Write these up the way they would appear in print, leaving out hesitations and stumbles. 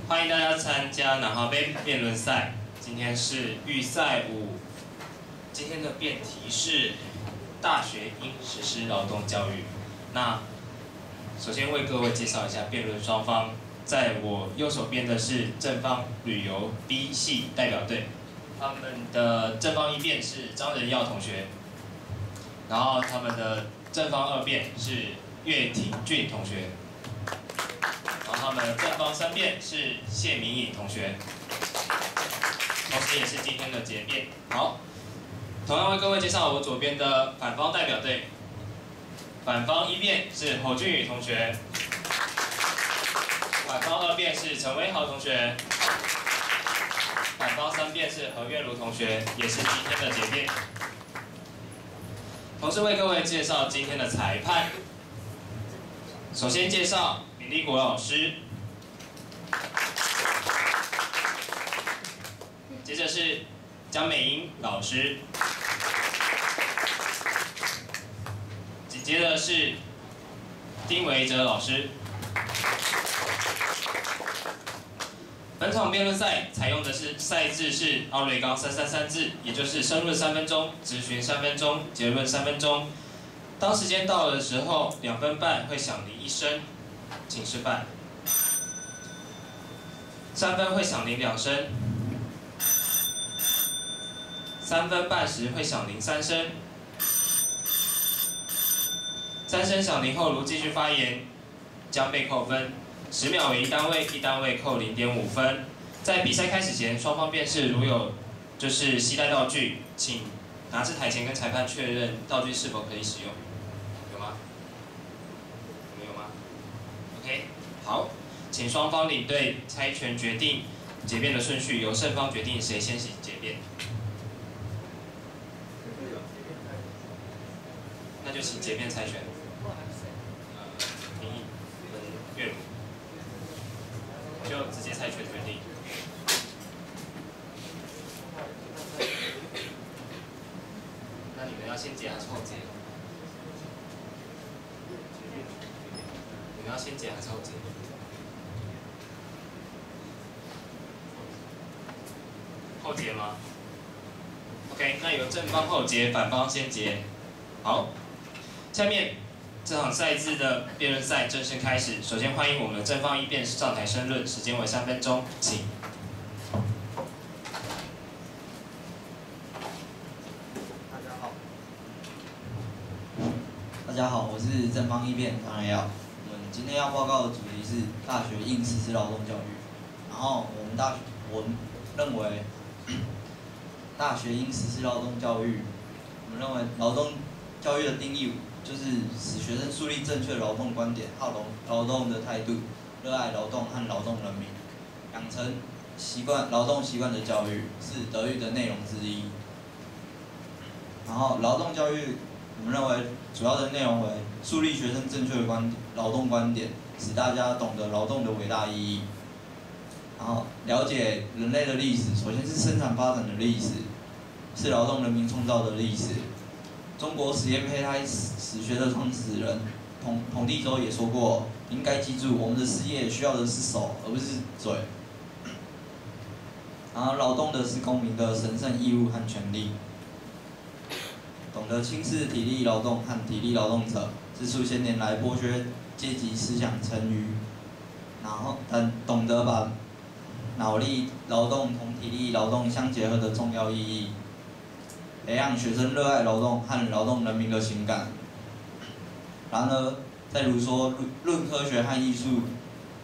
欢迎大家参加南华杯辩论赛。今天是预赛5，今天的辩题是大学应实施劳动教育。那首先为各位介绍一下辩论双方，在我右手边的是正方旅游 B 系代表队，他们的正方一辩是张仁耀同学，然后他们的正方二辩是岳廷俊同学。 然后他们正方三辩是谢明颖同学，同时也是今天的结辩。好，同样为各位介绍我左边的反方代表队，反方一辩是侯俊宇同学，反方二辩是陈威豪同学，反方三辩是何月如同学，也是今天的结辩。同时为各位介绍今天的裁判，首先介绍。 李立国老师，接着是江美英老师，紧接着是丁维哲老师。本场辩论赛采用的是赛制是奥瑞冈333制，也就是申论3分钟，质询3分钟，结论3分钟。当时间到了的时候，2分半会响铃1声。 请示范。3分会响铃2声，3分半时会响铃3声。3声响铃后，如继续发言，将被扣分，10秒为1单位，1单位扣0.5分。在比赛开始前，双方辩士如有携带道具，请拿至台前跟裁判确认道具是否可以使用。有吗？没有吗？ OK， 好，请双方领队猜拳决定结辩的顺序，由胜方决定谁先行结辩。那就请结辩猜拳。林毅跟岳如，就直接猜拳决定。那你们要先结还是后结？ 你们要先结还是后结？后结吗 ？OK， 那由正方后结，反方先结。好，下面这场赛制的辩论赛正式开始。首先欢迎我们的正方一辩上台申论，时间为3分钟，请。大家好，我是正方一辩张仁耀。 今天要报告的主题是大学应实施劳动教育。然后我们认为大学应实施劳动教育。我们认为劳动教育的定义就是使学生树立正确的劳动观点、好劳动的态度、热爱劳动和劳动人民，养成劳动习惯的教育是德育的内容之一。然后劳动教育。 我们认为主要的内容为树立学生正确的劳动观点，使大家懂得劳动的伟大意义。然后了解人类的历史，首先是生产发展的历史，是劳动人民创造的历史。中国实验胚胎史学的创始人彭地洲也说过，应该记住，我们的事业需要的是手，而不是嘴。然后劳动的是公民的神圣义务和权利。 懂得轻视体力劳动和体力劳动者是数千年来剥削阶级思想成余，然后懂得把脑力劳动同体力劳动相结合的重要意义，培养学生热爱劳动和劳动人民的情感。然而，在卢梭《论科学和艺术》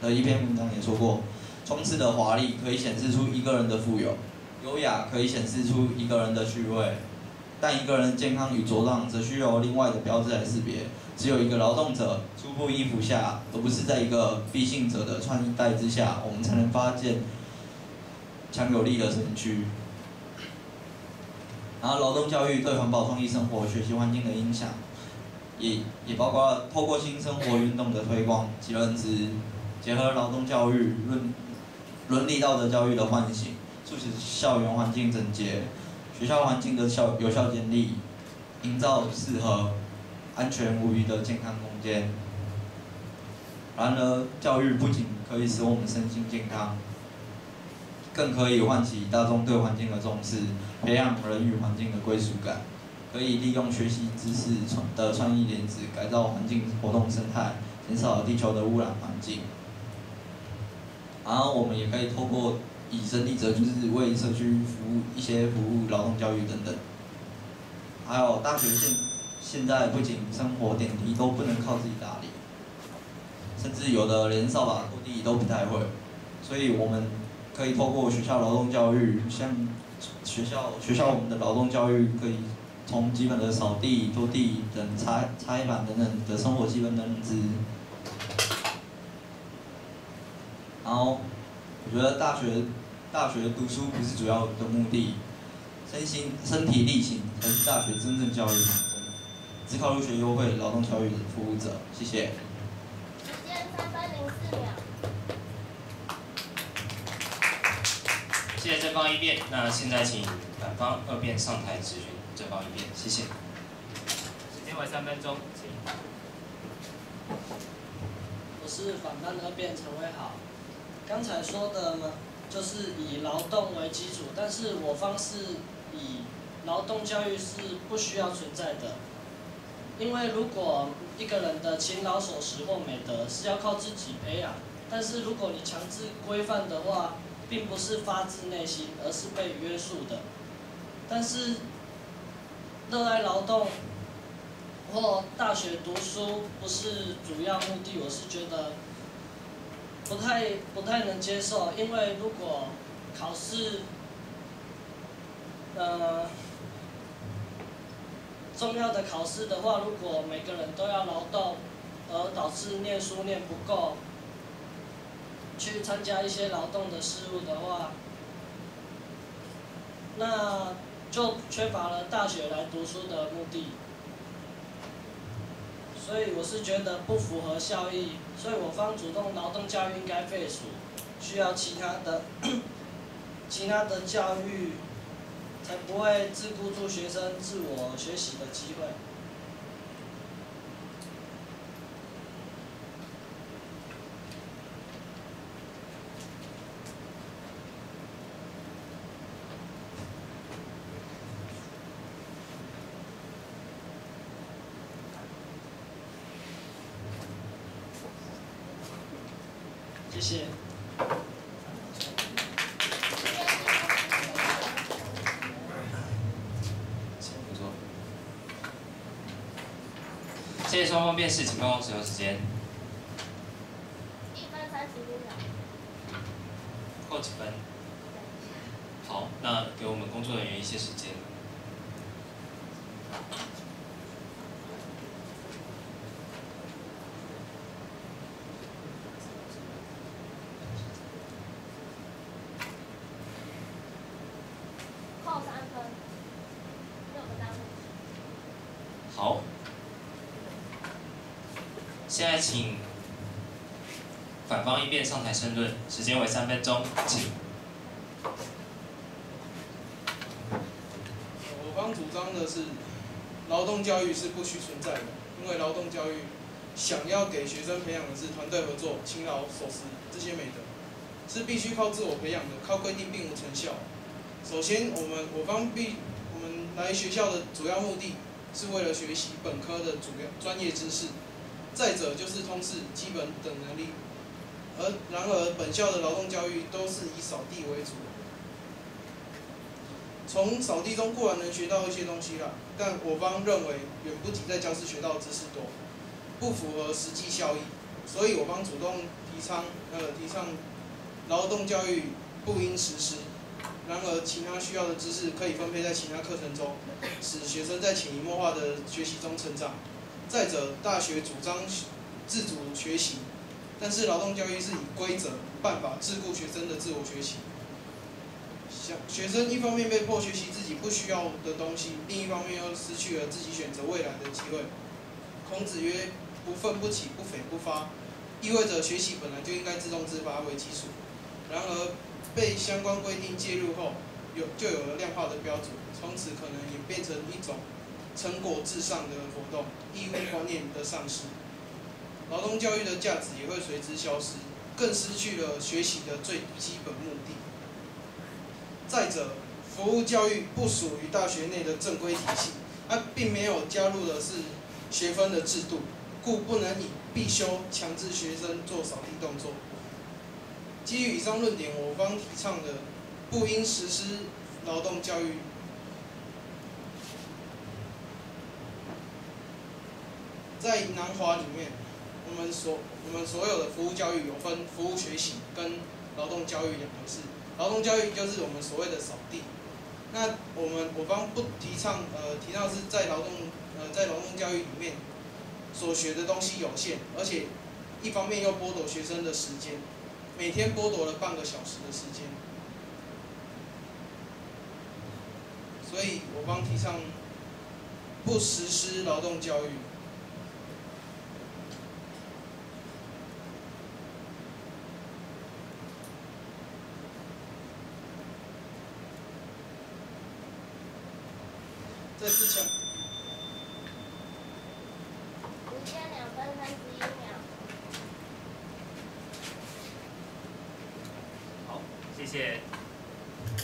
的一篇文章也说过，充斥的华丽可以显示出一个人的富有，优雅可以显示出一个人的趣味。 但一个人的健康与茁壮，则需由另外的标志来识别。只有一个劳动者初步衣服下，而不是在一个必信者的穿戴之下，我们才能发现强有力的身躯。然后，劳动教育对环保、创意生活、学习环境的影响，也包括透过新生活运动的推广及认知，结合劳动教育、伦理道德教育的唤醒，促使校园环境整洁。 学校环境的有效建立，营造适合、安全无虞的健康空间。然而，教育不仅可以使我们身心健康，更可以唤起大众对环境的重视，培养人与环境的归属感。可以利用学习知识的创意点子，改造环境活动生态，减少地球的污染环境。然后我们也可以透过以身立则，就是为社区服务劳动教育等等。还有大学现在不仅生活点滴都不能靠自己打理，甚至有的连扫把拖地都不太会，所以我们可以透过学校劳动教育，像学校我们的劳动教育可以从基本的扫地、拖地等擦黑板等等的生活基本认知。然后我觉得大学读书不是主要的目的，身体力行才是大学真正教育的象征。自考入学优惠劳动教育的服务者，谢谢。时间3分04秒。谢谢正方一辩。那现在请反方二辩上台质询正方一辩，谢谢。时间为3分钟，请。我是反方二辩陈威豪。刚才说的嘛，就是以劳动为基础，但是我方是以劳动教育是不需要存在的，因为如果一个人的勤劳守时或美德是要靠自己培养，但是如果你强制规范的话，并不是发自内心，而是被约束的。但是热爱劳动或大学读书不是主要目的，我是觉得不太能接受，因为如果考试，重要的考试的话，如果每个人都要劳动，而导致念书念不够，去参加一些劳动的事物的话，那就缺乏了大学来读书的目的。所以我是觉得不符合效益，所以我方主动劳动教育应该废除，需要其他的教育，才不会桎梏住学生自我学习的机会。谢谢。不错。谢谢双方辩士，请帮我使用时间。1分35秒。够几分？好，那给我们工作人员一些时间。扣3分，6个单位。好，现在请反方一辩上台申论，时间为3分钟，请。我方主张的是，劳动教育是不需存在的，因为劳动教育想要给学生培养的是团队合作、勤劳守时这些美德，是必须靠自我培养的，靠规定并无成效。首先，我们来学校的主要目的是为了学习本科的主要专业知识，再者就是通识、基本等能力。然而，本校的劳动教育都是以扫地为主。从扫地中固然能学到一些东西啦，但我方认为远不及在教室学到的知识多，不符合实际效益。所以我方主动提倡劳动教育不应实施。然而，其他需要的知识可以分配在其他课程中，使学生在潜移默化的学习中成长。再者，大学主张自主学习，但是劳动教育是以规则、办法桎梏学生的自我学习。学生一方面被迫学习自己不需要的东西，另一方面又失去了自己选择未来的机会。孔子曰：“不愤不启，不悱不发”，意味着学习本来就应该自动自发为基础。然而，被相关规定介入后，就有了量化的标准，从此可能演变成一种成果至上的活动，义务观念的丧失。劳动教育的价值也会随之消失，更失去了学习的最基本目的。再者，服务教育不属于大学内的正规体系，它并没有加入的是学分的制度，故不能以必修强制学生做扫地动作。基于以上论点，我方提倡的不应实施劳动教育。在南华里面，我们所有的服务教育有分服务学习跟劳动教育两回事。劳动教育就是我们所谓的扫地。那我方不提倡提倡是在劳动教育里面所学的东西有限，而且一方面又剥夺学生的时间，每天剥夺了半个小时的时间。所以我方提倡不实施劳动教育。再次强。时间2分31秒。好，谢谢。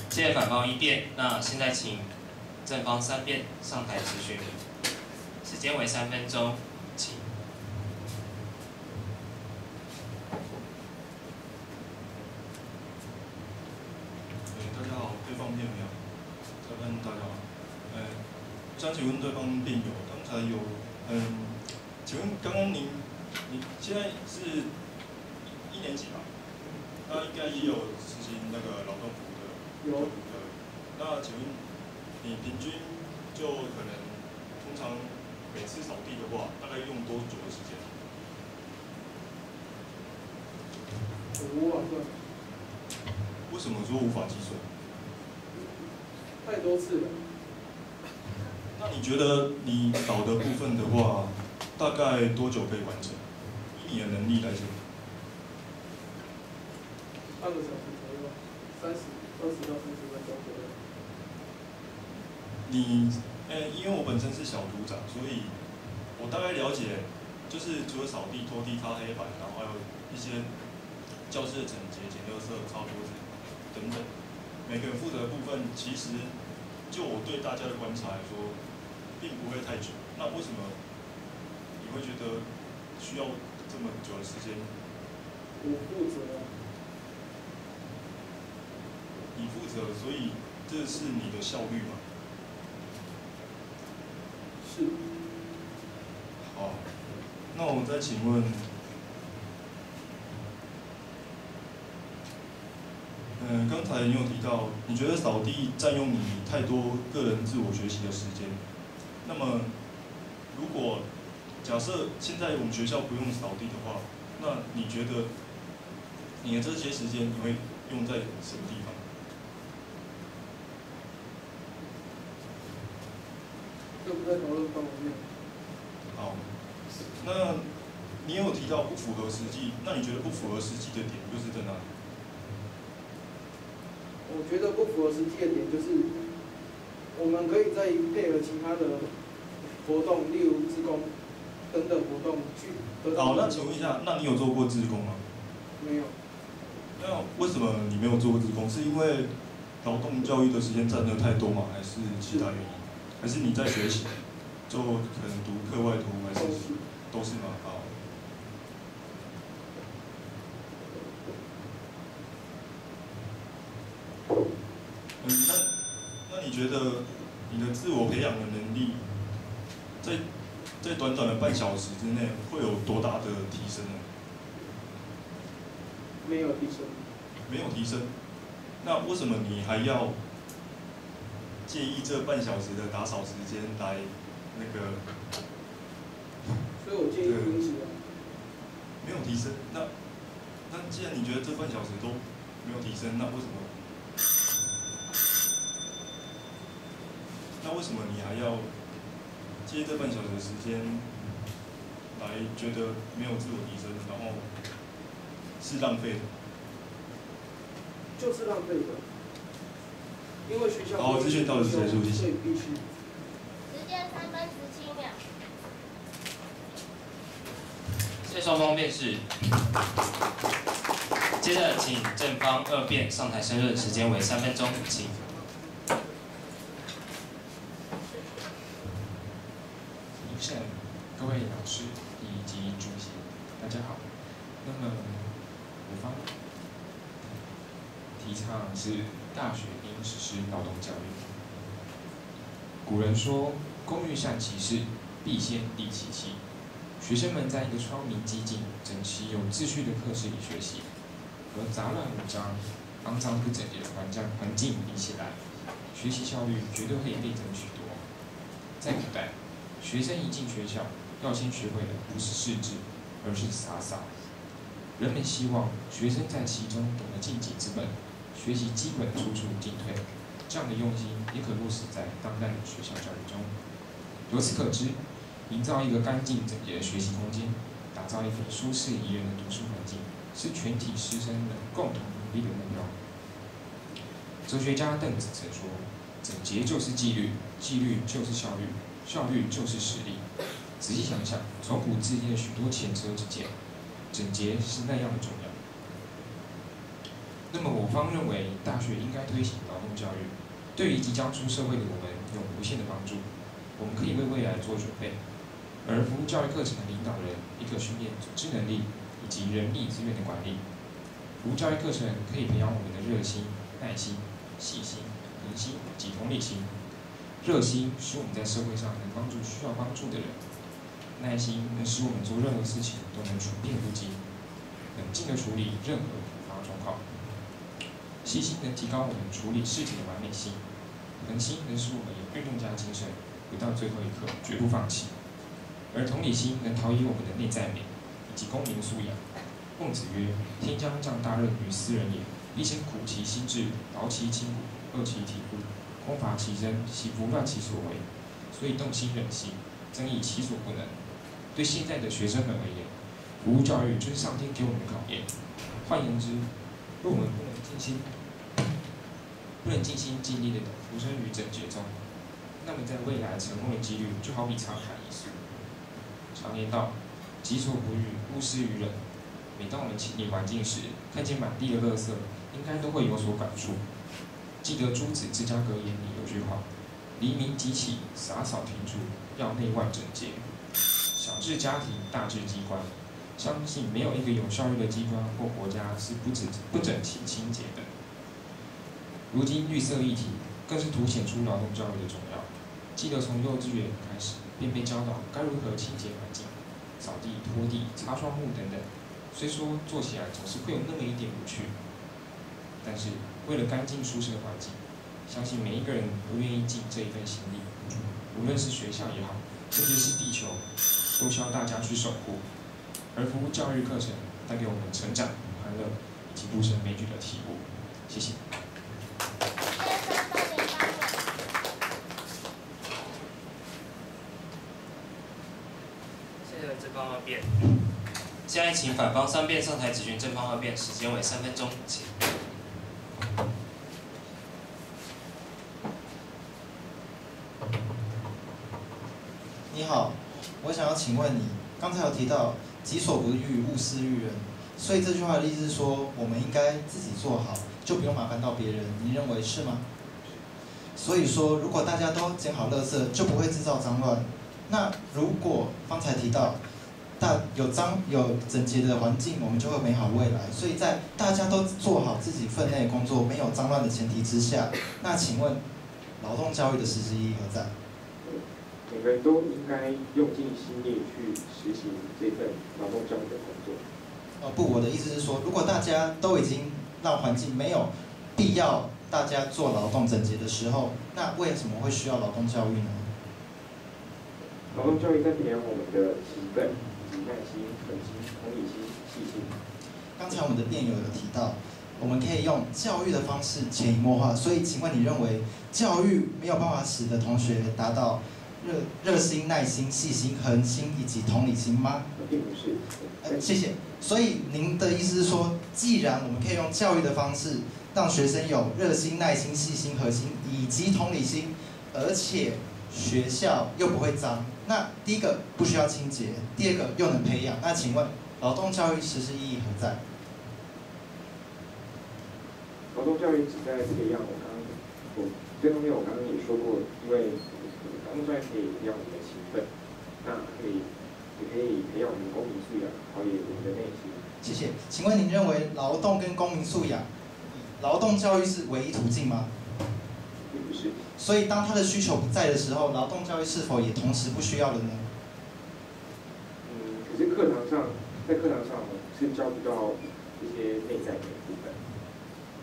谢谢反方一辩。那现在请正方3辩上台质询，时间为3分钟，请。大家好，对方辩友，裁判大家好。想请问对方辩友，刚才有请问刚刚你现在是1年级吧？那应该也有实行那个劳动服的。有。那请问你平均就可能通常每次扫地的话，大概用多久的时间无法算。为什么说无法计算？太多次了。那你觉得你扫的部分的话，大概多久可以完成？以你的能力来讲。2个小时左右，20到30分钟左右。你，因为我本身是小组长，所以我大概了解，就是除了扫地、拖地、擦黑板，然后还有一些教室的整洁、捡垃圾、擦桌子等等，每个人负责的部分，其实就我对大家的观察来说，并不会太久。那为什么你会觉得需要这么久的时间？我负责。你负责，所以这是你的效率吗？是。好，那我再请问，刚才你有提到，你觉得扫地占用你太多个人自我学习的时间。那么，如果假设现在我们学校不用扫地的话，那你觉得你的这些时间你会用在什么地方？这不在讨论范围内。好，那你有提到不符合实际，那你觉得不符合实际的点又是在哪里？我觉得不符合实际的点就是，我们可以再配合其他的活动，例如志工等等活动去得到。好，那请问一下，那你有做过志工吗？没有。那为什么你没有做过志工？是因为劳动教育的时间占得太多吗？还是其他原因？还是你在学习，就可能读课外读，还是都是吗？好。那你觉得你的自我培养的能力，在短短的半小时之内会有多大的提升呢？没有提升。没有提升。那为什么你还要介意这半小时的打扫时间来那个？所以我建议停止啊。没有提升，那既然你觉得这半小时都没有提升，那为什么？那为什么你还要借这半小时的时间来觉得没有自我提升，然后是浪费的？就是浪费的，因为学校。好，资讯到此结束，谢谢。必须。时间3分17秒。谢谢非双方辩士。接着，请正方二辩上台申论，时间为3分钟，请。评审、各位老师以及主席，大家好。那么，我方提倡是大学应实施劳动教育。古人说：“工欲善其事，必先利其器。”学生们在一个窗明几净、整齐有秩序的课室里学习，和杂乱无章、肮脏不整洁的环境比起来，学习效率绝对会倍增许多。在古代，学生一进学校，要先学会的不是识字，而是洒扫。人们希望学生在其中懂得尽己之本，学习基本处处进退。这样的用心也可落实在当代的学校教育中。由此可知，营造一个干净整洁的学习空间，打造一个舒适宜人的读书环境，是全体师生们共同努力的目标。哲学家邓子曾说：“整洁就是纪律，纪律就是效率，效率就是实力。”仔细想想，从古至今的许多前车之鉴，整洁是那样的重要。那么，我方认为大学应该推行劳动教育，对于即将出社会的我们有无限的帮助。我们可以为未来做准备，而服务教育课程的领导人亦可训练组织能力以及人力资源的管理。服务教育课程可以培养我们的热心、耐心、细心、恒心及同理心。热心使我们在社会上能帮助需要帮助的人，耐心能使我们做任何事情都能处变不惊，冷静地处理任何突发状况。细心能提高我们处理事情的完美性，恒心能使我们有运动家精神，不到最后一刻绝不放弃。而同理心能陶冶我们的内在美以及公民素养。孟子曰：“天将降大任于斯人也，必先苦其心志，劳其筋骨，饿其体肤，空乏其身，其不乱其所为。所以动心忍性，增益其所不能。”对现在的学生们而言，服务教育就是上天给我们的考验。换言之，若我们不能尽心尽力的投身于整洁中，那么在未来成功的几率就好比沧海一粟。常言道：“己所不欲，勿施于人。”每当我们清理环境时，看见满地的垃圾，应该都会有所感触。记得朱子《芝加哥言》里有句话：“黎明即起，洒扫庭除，要内外整洁。”小至家庭，大至机关，相信没有一个有效率的机关或国家是不整齐清洁的。如今绿色议题更是凸显出劳动教育的重要。记得从幼稚园开始便被教导该如何清洁环境，扫地、拖地、擦窗户等等。虽说做起来总是会有那么一点无趣，但是为了干净舒适的环境，相信每一个人都愿意尽这一份心力。无论是学校也好，甚至是地球，都需要大家去守护。而服务教育课程带给我们成长、欢乐以及不胜枚举的体悟。谢谢。谢谢正方二辩。现在请反方3辩上台质询正方二辩，时间为3分钟，请。你好，我想要请问你，刚才有提到“己所不欲，勿施于人”，所以这句话的意思是说，我们应该自己做好，就不用麻烦到别人。你认为是吗？所以说，如果大家都捡好垃圾，就不会制造脏乱。那如果方才提到，有整洁的环境，我们就会有美好未来。所以在大家都做好自己分内的工作，没有脏乱的前提之下，那请问，劳动教育的实质意义何在？每个人都应该用尽心力去实行这份劳动教育的工作。不，我的意思是说，如果大家都已经让环境没有必要大家做劳动整洁的时候，那为什么会需要劳动教育呢？劳动教育在培养我们的勤奋、以及耐心、恒心、同理心、细心。刚才我们的辩友有提到，我们可以用教育的方式潜移默化，所以请问你认为教育没有办法使得同学达到热心、耐心、细心、恒心以及同理心吗？并不是。谢谢。所以您的意思是说，既然我们可以用教育的方式让学生有热心、耐心、细心、核心以及同理心，而且学校又不会脏，那第一个不需要清洁，第二个又能培养，那请问劳动教育实施意义何在？劳动教育旨在培养这方面我刚刚也说过，因为劳动教育可以培养我们的勤奋，那也可以培养我们的公民素养，陶冶我们的内心。谢谢。请问您认为劳动跟公民素养，劳动教育是唯一途径吗？并不是。所以当他的需求不在的时候，劳动教育是否也同时不需要了呢？可是在课堂上是教不到一些内在的部分。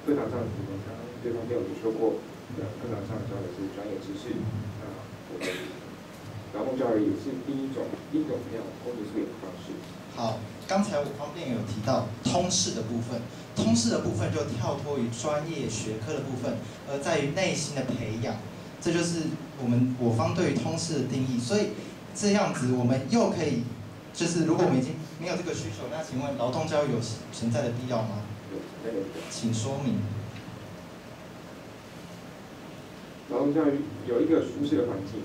课堂上我们刚刚对方面有说过，课堂上教的是专业知识，那我们劳动教育也是第一种培养公民素养的方式。好，刚才我方面有提到通识的部分，通识的部分就跳脱于专业学科的部分，而在于内心的培养，这就是我方对于通识的定义。所以这样子我们又可以，就是如果我们已经没有这个需求，那请问劳动教育有存在的必要吗？请说明。劳动教育有一个舒适的环境，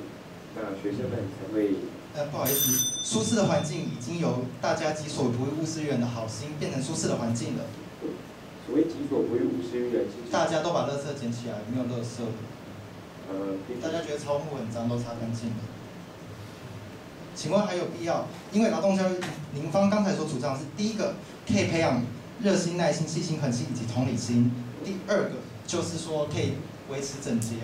那学生们才会。不好意思，舒适的环境已经由大家己所不欲，勿施于人的好心变成舒适的环境了。所谓己所不欲，勿施于人，大家都把垃圾捡起来，没有垃圾的。大家觉得操务很脏，都擦干净了。请问还有必要？因为劳动教育，您方刚才所主张是第一个可以培养热心、耐心、细心、恒心以及同理心；第二个就是说可以维持整洁，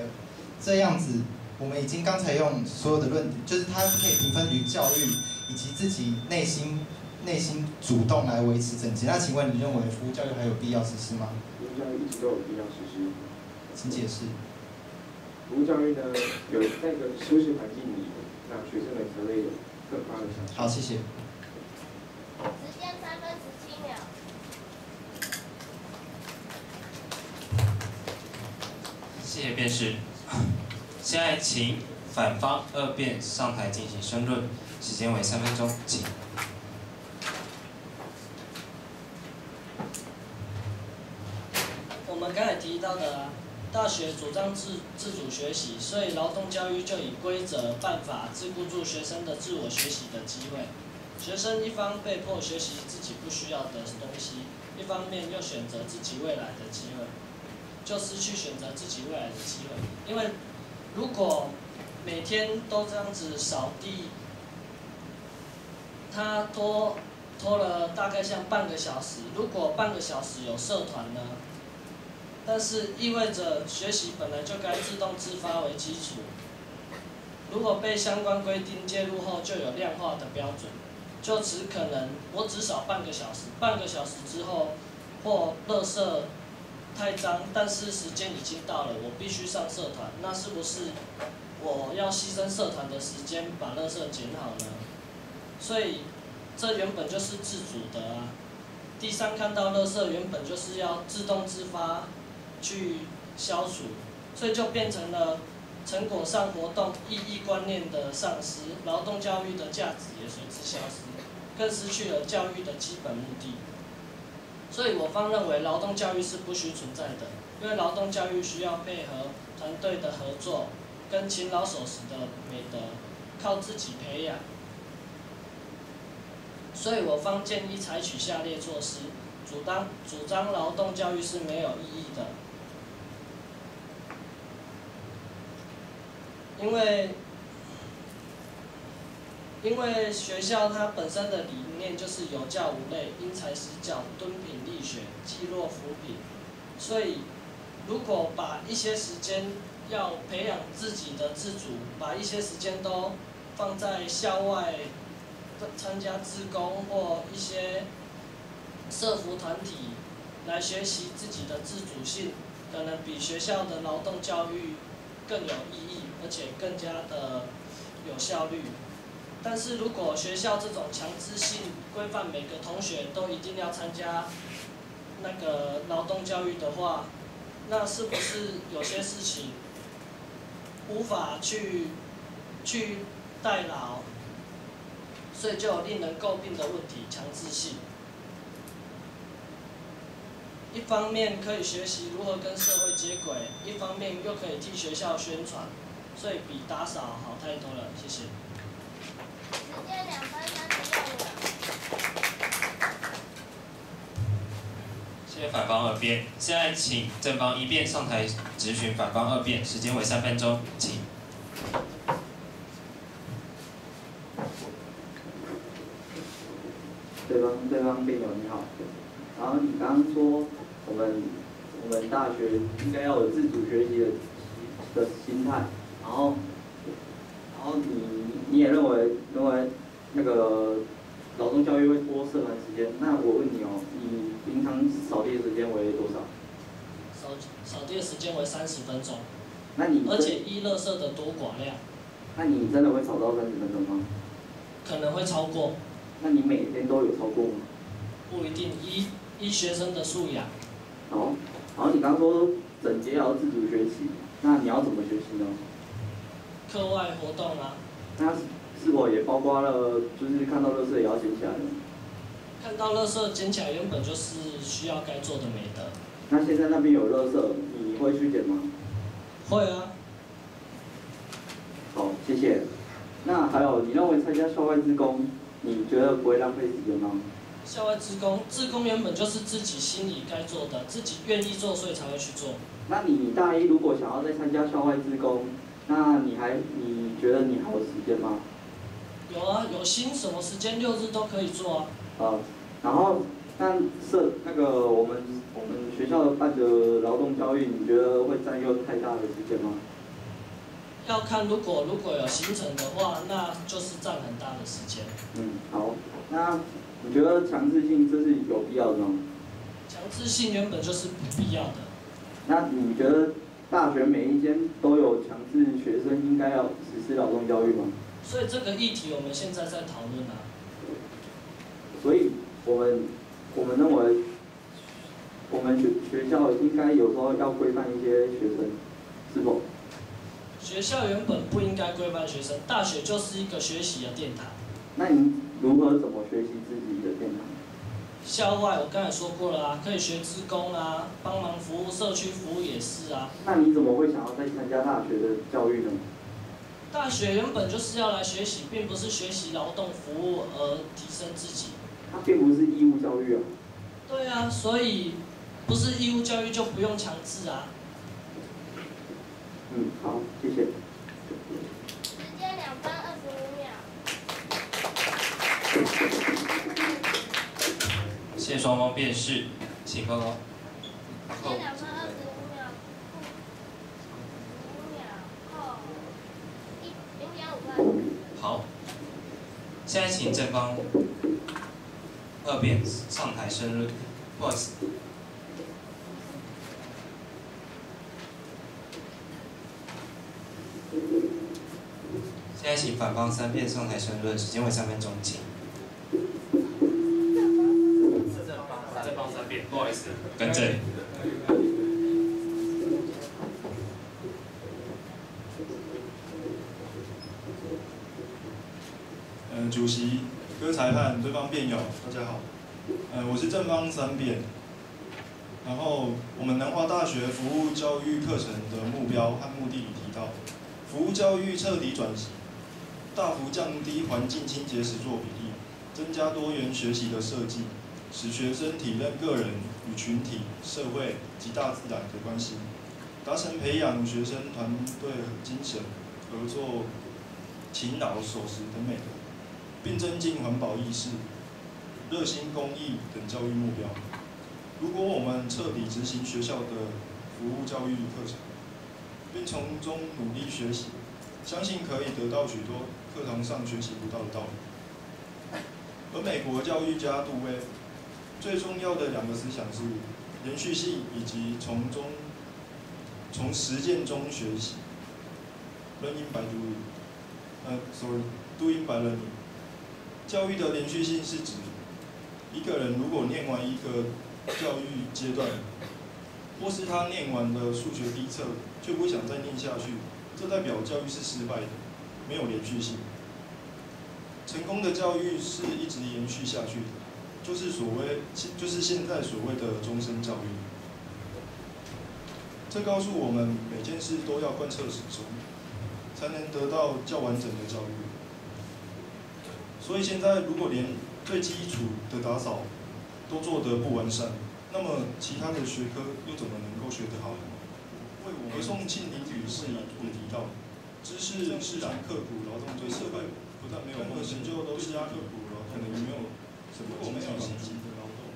这样子。我们已经刚才用所有的论点，就是它可以评分于教育以及自己内心主动来维持整洁。那请问你认为服务教育还有必要实施吗？服务教育一直都有必要实施。请解释。服务教育呢，有在一个舒适环境里，那学生们才会有更高的享受。好，谢谢。时间3分17秒。谢谢辩士。现在请反方二辩上台进行申论，时间为3分钟，请。我们刚才提到的大学主张自主学习，所以劳动教育就以规则、办法桎梏住学生的自我学习的机会。学生一方被迫学习自己不需要的东西，一方面又选择自己未来的机会，就失去选择自己未来的机会，因为。如果每天都这样子扫地，他拖了大概像半个小时。如果半个小时有社团呢？但是意味着学习本来就该自动自发为基础。如果被相关规定介入后，就有量化的标准，就只可能我只扫半个小时，半个小时之后或垃圾。太脏，但是时间已经到了，我必须上社团，那是不是我要牺牲社团的时间把垃圾捡好呢？所以这原本就是自主的啊。第三，看到垃圾原本就是要自动自发去消除，所以就变成了成果上活动意义观念的丧失，劳动教育的价值也随之消失，更失去了教育的基本目的。所以我方认为劳动教育是不需存在的，因为劳动教育需要配合团队的合作，跟勤劳守时的美德，靠自己培养。所以我方建议采取下列措施：主张劳动教育是没有意义的，因为学校它本身的理念就是有教无类，因材施教，敦品力学，济弱扶贫。所以，如果把一些时间要培养自己的自主，把一些时间都放在校外参加志工或一些社福团体来学习自己的自主性，可能比学校的劳动教育更有意义，而且更加的有效率。但是如果学校这种强制性规范每个同学都一定要参加那个劳动教育的话，那是不是有些事情无法去代劳？所以就有令人诟病的问题，强制性。一方面可以学习如何跟社会接轨，一方面又可以替学校宣传，所以比打扫好太多了。谢谢。时间2分36秒。反方2辩。现在请正方1辩上台质询反方2辩，时间为3分钟，请。对方辩友你好，然后你刚刚说我们大学应该要有自主学习的心态，然后你也认为那个劳动教育会多社团时间，那我问你哦，你平常扫地的时间为多少？扫地的时间为30分钟。那你而且依垃圾的多寡量。那你真的会扫到30分钟吗？可能会超过。那你每天都有超过吗？不一定，依学生的素养。好，然后你刚说整节要自主学习，那你要怎么学习呢？课外活动啊。那是否也包括了，就是看到垃圾也要捡起来呢？看到垃圾捡起来原本就是需要该做的美德。那现在那边有垃圾，你会去捡吗？会啊。好，谢谢。那还有，你认为参加校外志工，你觉得不会浪费时间吗？校外志工原本就是自己心里该做的，自己愿意做，所以才会去做。那你大一如果想要再参加校外志工，那你觉得你还有时间吗？有啊，有心什么时间6日都可以做啊。然后那个我们学校办的劳动教育，你觉得会占用太大的时间吗？要看如果有行程的话，那就是占很大的时间。好，那你觉得强制性这是有必要的吗？强制性原本就是不必要的。那你觉得大学每一间都有强制学生应该要实施劳动教育吗？所以这个议题我们现在在讨论啊。所以我们认为，我们学校应该有时候要规范一些学生，是否？学校原本不应该规范学生，大学就是一个学习的殿堂。那你如何怎么学习自己的殿堂？校外我刚才说过了啊，可以学志工啊，帮忙服务社区服务也是啊。那你怎么会想要再参加大学的教育呢？大学原本就是要来学习，并不是学习劳动服务而提升自己。它并不是义务教育啊。对啊，所以不是义务教育就不用强制啊。好，谢谢。时间2分25秒。谢谢双方辩士，请报告。时间2分25秒。5秒后0.5分。好，现在请正方2辩上台申论，不好意思。现在请反方3辩上台申论，时间为3分钟，请。正方3辩，不好意思，更正。主席、各位裁判、对方辩友，大家好。我是正方3辩。然后，我们南华大学服务教育课程的目标和目的里提到，服务教育彻底转型，大幅降低环境清洁实作比例，增加多元学习的设计，使学生体认个人与群体、社会及大自然的关系，达成培养学生团队精神、合作、勤劳、守时等美德，并增进环保意识、热心公益等教育目标。如果我们彻底执行学校的服务教育课程，并从中努力学习，相信可以得到许多课堂上学习不到的道理。而美国教育家杜威最重要的2个思想是连续性以及从实践中学习 （learning by doing by learning）。教育的连续性是指一个人如果念完一个教育阶段，或是他念完了数学第一册却不想再念下去，这代表教育是失败的，没有连续性。成功的教育是一直延续下去的，就是现在所谓的终身教育。这告诉我们每件事都要贯彻始终，才能得到较完整的教育。所以现在如果连最基础的打扫都做得不完善，那那么其他的学科又怎么能够学得好呢？北宋庆龄女士也提到，知识是讲刻苦劳动对社会，不但没有任何成就都是压刻苦劳动，可能没有什么经济积极的劳动，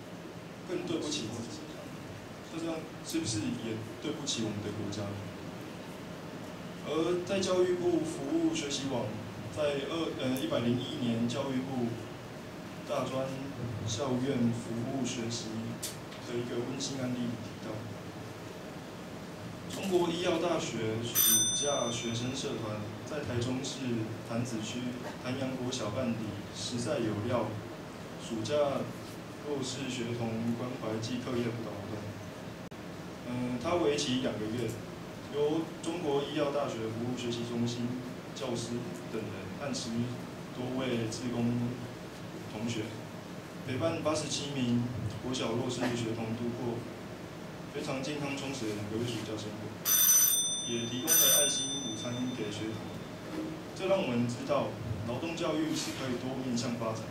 更对不起自己。这样是不是也对不起我们的国家？而在教育部服务学习网在101年教育部大专校院服务学习的一个温馨案例提到，中国医药大学暑假学生社团在台中市潭子区潭阳国小办理实在有料暑假弱势学童关怀暨课业辅导活动。它为期2个月，由中国医药大学服务学习中心教师等人和10多位志工同学，陪伴87名国小弱势学童度过非常健康充实的2个月暑假生活，也提供了爱心午餐给学童。这让我们知道，劳动教育是可以多面向发展，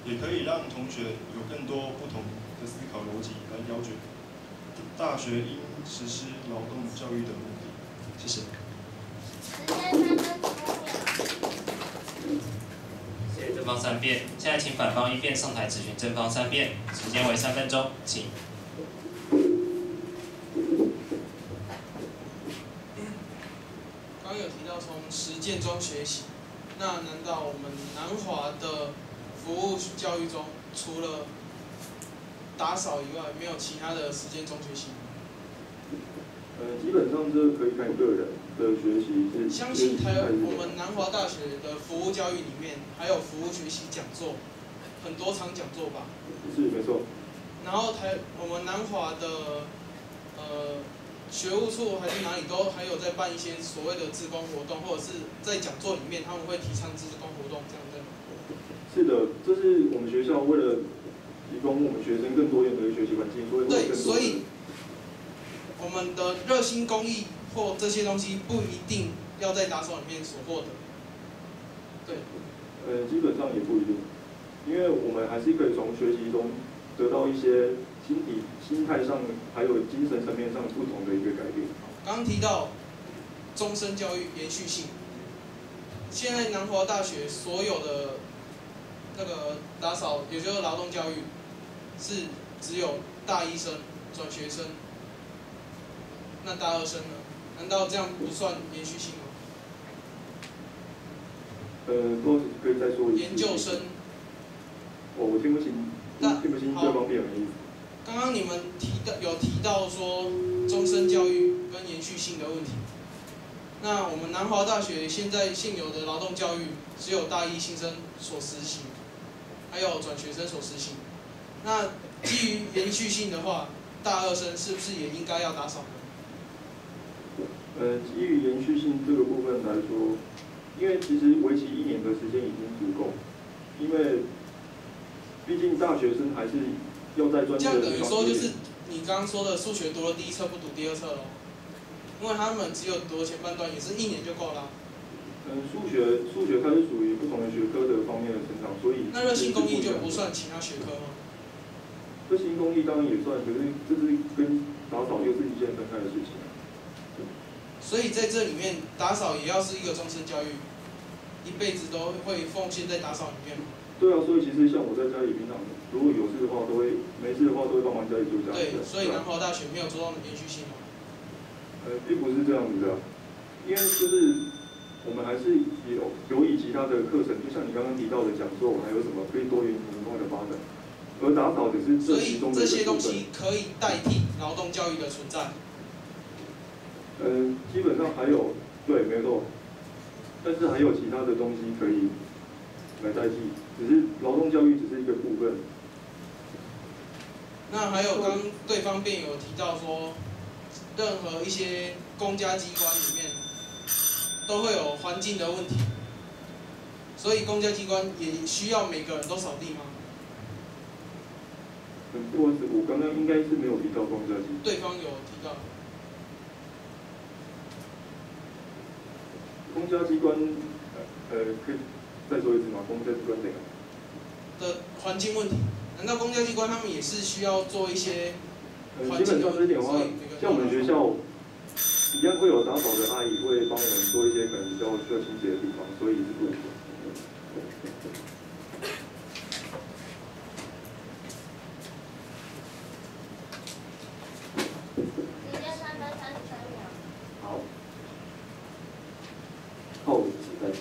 也可以让同学有更多不同的思考逻辑来了解大学应实施劳动教育的目的。谢谢。时间3分15秒。谢谢正方3辩，现在请反方1辩上台质询正方3辩，时间为3分钟，请。刚有提到从实践中学习，那难道我们南华的服务教育中，除了打扫以外，没有其他的实践中学习吗？基本上这可以看个人的学习是。相信我们南华大学的服务教育里面，还有服务学习讲座，很多场讲座吧？是没错。然后我们南华的学务处还是哪里都还有在办一些所谓的志工活动，或者是在讲座里面他们会提倡志工活动，这样对吗？是的，这是我们学校为了提供我们学生更多元的学习环境，所以对，所以我们的热心公益或这些东西不一定要在打扫里面所获得。对。基本上也不一定，因为我们还是可以从学习中得到一些心态上还有精神层面上不同的一个改变。刚刚提到终身教育延续性，现在南华大学所有的那个打扫，也就是劳动教育，是只有大1生、转学生，那大2生呢？难道这样不算延续性吗？都可以再说一次。研究生。我听不清对方辩论的意思。刚刚你们有提到说终身教育跟延续性的问题。那我们南华大学现在现有的劳动教育只有大1新生所实行，还有转学生所实行。那基于延续性的话，大2生是不是也应该要打扫呢？基于延续性这个部分来说，因为其实为期1年的时间已经足够，因为毕竟大学生还是要在专业的。这样等于说就是你刚刚说的数学读了第1册不读第2册咯，因为他们只有读前半段，也是1年就够了。数学它是属于不同的学科的方面的成长，所以。那热心公益就不算其他学科吗？热心公益当然也算，可是这是跟打扫又是一件分开的事情。所以在这里面，打扫也要是一个终身教育，一辈子都会奉献在打扫里面嘛。对啊，所以其实像我在家里平常，如果有事的话，没事的话都会帮忙家里做家事。对，所以南华大学没有做到延续性嘛。并不是这样子的，因为就是我们还是有以其他的课程，就像你刚刚提到的讲座，还有什么可以多元文化的发展，而打扫只是这其中的一个部分。所以这些东西可以代替劳动教育的存在。基本上还有，对，没错，但是还有其他的东西可以来代替，只是劳动教育只是一个部分。那还有刚对方辩友提到说，任何一些公家机关里面都会有环境的问题，所以公家机关也需要每个人都扫地吗？不好意思，我刚刚应该是没有提到公家机关。对方有提到。公家机关，可以再说一次吗？公家机关怎样？的环境问题。难道公家机关他们也是需要做一些环基境的？本上这点的话，像我们学校一样会有打扫的阿姨会帮我们做一些可能比较需要清洁的地方，所以是不能做。时间3分33秒。好，扣几分？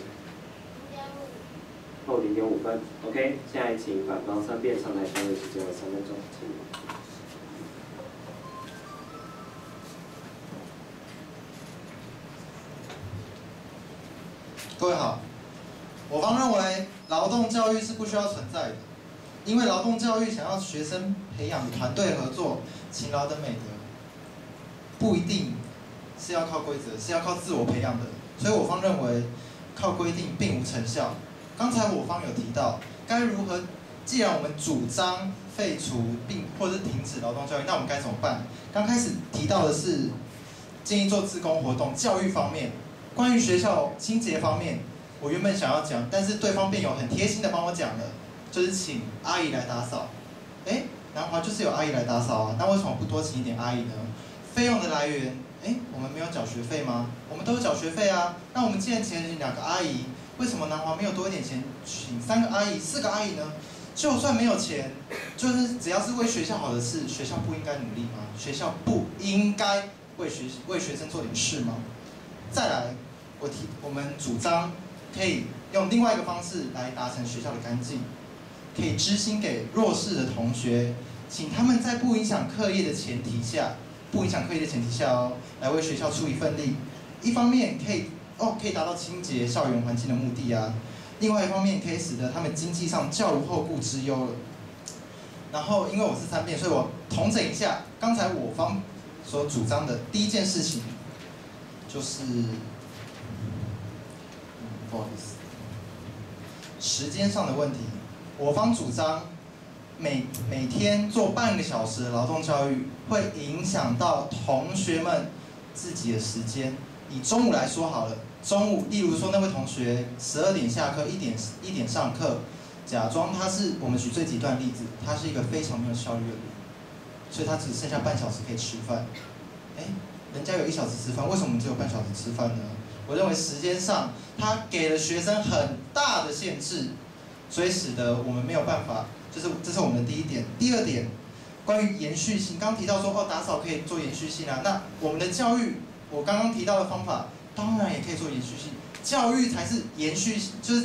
0.5。扣0.5分。OK， 现在请反方3辩上台发言时间为3分钟，请。各位好，我方认为劳动教育是不需要存在的，因为劳动教育想要学生培养团队合作、勤劳的美德，不一定是要靠规则，是要靠自我培养的。所以我方认为靠规定并无成效。刚才我方有提到该如何，既然我们主张废除或者是停止劳动教育，那我们该怎么办？刚开始提到的是建议做志工活动，教育方面。关于学校清洁方面，我原本想要讲，但是对方辩友很贴心的帮我讲了，就是请阿姨来打扫。南华就是有阿姨来打扫啊，那为什么不多请一点阿姨呢？费用的来源，我们没有缴学费吗？我们都有缴学费啊。那我们既然请2个阿姨，为什么南华没有多一点钱，请3个阿姨、4个阿姨呢？就算没有钱，就是只要是为学校好的事，学校不应该努力吗？学校不应该为学生做点事吗？再来。我们主张可以用另外一个方式来达成学校的干净，可以支薪给弱势的同学，请他们在不影响课业的前提下来为学校出一份力。一方面可以达到清洁校园环境的目的啊，另外一方面可以使得他们经济上较无后顾之忧了。然后因为我是3辩，所以我统整一下刚才我方所主张的第一件事情，就是。不好意思，时间上的问题，我方主张每天做半个小时的劳动教育，会影响到同学们自己的时间。以中午来说好了，中午，例如说那位同学12点下课，1点上课，假装我们举最极端的例子，他是一个非常没有效率的人，所以他只剩下半小时可以吃饭。人家有1小时吃饭，为什么我们只有半小时吃饭呢？我认为时间上，他给了学生很大的限制，所以使得我们没有办法，这是我们的第一点。第二点，关于延续性，刚提到说打扫可以做延续性啊，那我们的教育，我刚刚提到的方法，当然也可以做延续性，教育才是延续，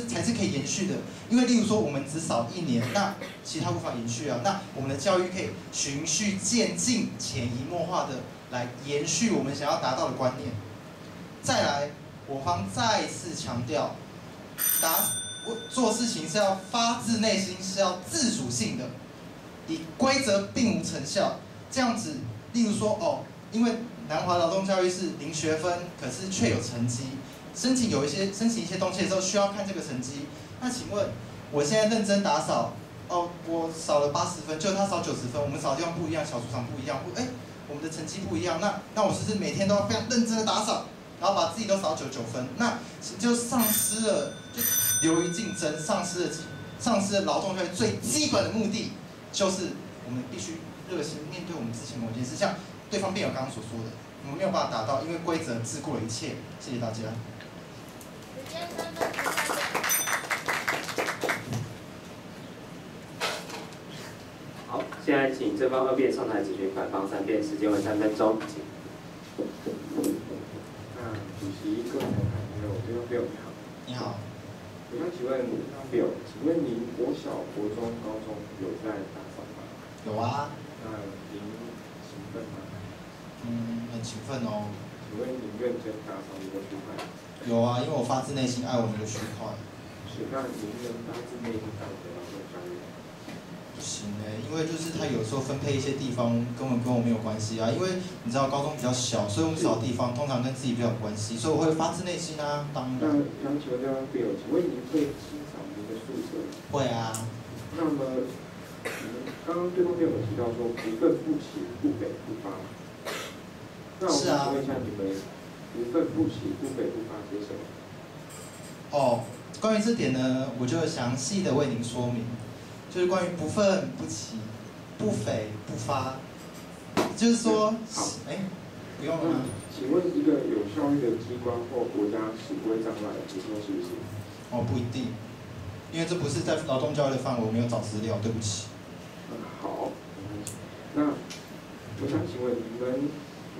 才是可以延续的。因为例如说我们只扫1年，那其他无法延续啊，那我们的教育可以循序渐进、潜移默化的来延续我们想要达到的观念。再来。我方再次强调，做事情是要发自内心，是要自主性的，以规则并无成效。这样子，例如说因为南华劳动教育是0学分，可是却有成绩，申请一些东西的时候需要看这个成绩。那请问，我现在认真打扫，我扫了80分，就他扫90分，我们扫的地方不一样，小组长不一样，我们的成绩不一样，那我是不是每天都要非常认真的打扫？然后把自己都扫99分，那就丧失了流于竞争，丧失了劳动教育最基本的目的，就是我们必须热心面对我们之前某件事，像对方辩友刚刚所说的，我们没有办法达到，因为规则桎梏了一切。谢谢大家。时间3分13秒。好，现在请正方2辩上台质询反方3辩，时间为3分钟，请。主席、各位同行，还有对方辩友你好。你好。我想请问对方辩友，请问您国小、国中、高中有在打扫吗？有啊。那您勤奋吗？很勤奋哦。请问您认真打扫您的区块？有啊，因为我发自内心爱我们的区块。是，那您能发自内心爱我们的劳动教育？不行因为就是他有时候分配一些地方根本跟我没有关系啊，因为你知道高中比较小，所以我们扫地方通常跟自己比较有关系，所以我会发自内心啊，当然。那想请问对方辩友，请问您会清扫您的宿舍？会啊。那么，刚刚对方辩友提到说不愤不起，不北不发。那我想请问一下你们不愤不起，不北不发是什么？关于这点呢，我就详细的为您说明。就是关于不愤不启、不悱不发，就是说，不用了吗？请问一个有效率的机关或国家是不会障碍，你说是不是？哦，不一定，因为这不是在劳动教育的范围，我没有找资料，对不起。好，那我想请问你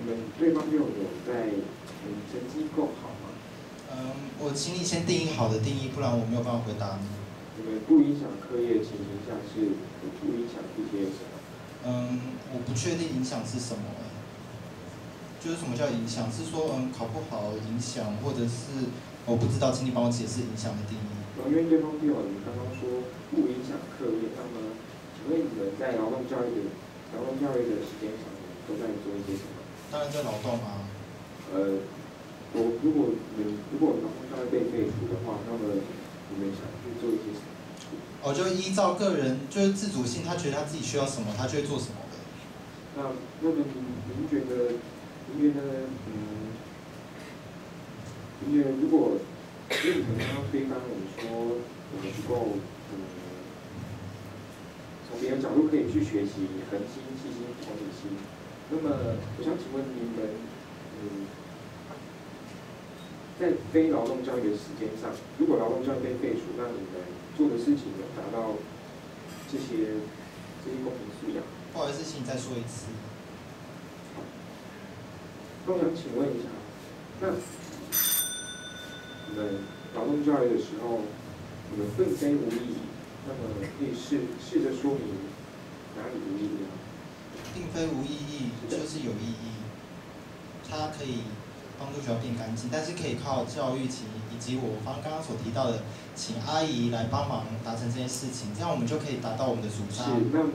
们对方有在成绩够好吗？我请你先定义好的定义，不然我没有办法回答你。你们不影响课业情形下是不影响一些什么？我不确定影响是什么就是什么叫影响？是说考不好影响，或者是我不知道，请你帮我解释影响的定义。因为对方辩友，你刚刚说不影响课业，那么请问你们在劳动教育的时间上都在做一些什么？当然在劳动啊。如果劳动教育被废除的话，那么你们想去做一些什么？就依照个人就是自主性，他觉得他自己需要什么，他就会做什么的。那么您觉得如果因为你们刚刚推翻我们说我们不够从别人角度可以去学习恒心、细心、同理心，那么我想请问你们在非劳动教育的时间上，如果劳动教育被废除，那你们做的事情有达到这些公民素养？不好意思，请你再说一次。那我想请问一下，那你们劳动教育的时候，你们并非无意义，那么可以试着说明哪里无意义啊？并非无意义，就是有意义。它可以帮助学校变干净，但是可以靠教育以及我刚刚所提到的，请阿姨来帮忙达成这件事情，这样我们就可以达到我们的主张。是，那么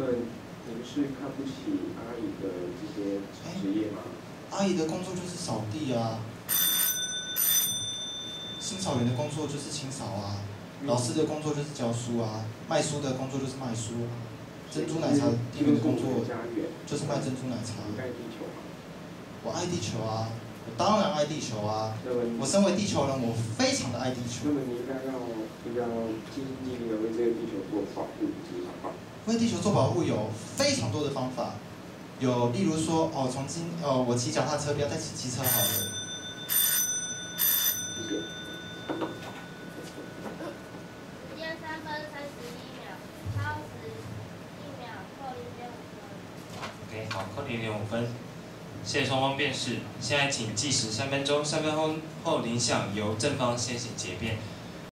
您是看不起阿姨的这些职业吗？阿姨的工作就是扫地啊，清扫员的工作就是清扫啊，老师的工作就是教书啊，卖书的工作就是卖书啊，珍珠奶茶店员的工作就是卖珍珠奶茶。你爱地球吗？我爱地球啊，我当然爱地球啊。我身为地球人，我非常的爱地球。那么你应该要尽心尽力的为这个地球做保护以及环保。为地球做保护有非常多的方法。有，例如说，我骑脚踏车不要再骑机车好了。谢谢。时间3分31秒，超时1秒，扣0.5分。OK， 好，扣0.5分。谢谢双方辩士。现在请计时3分钟，3分钟后铃响由正方先行结辩。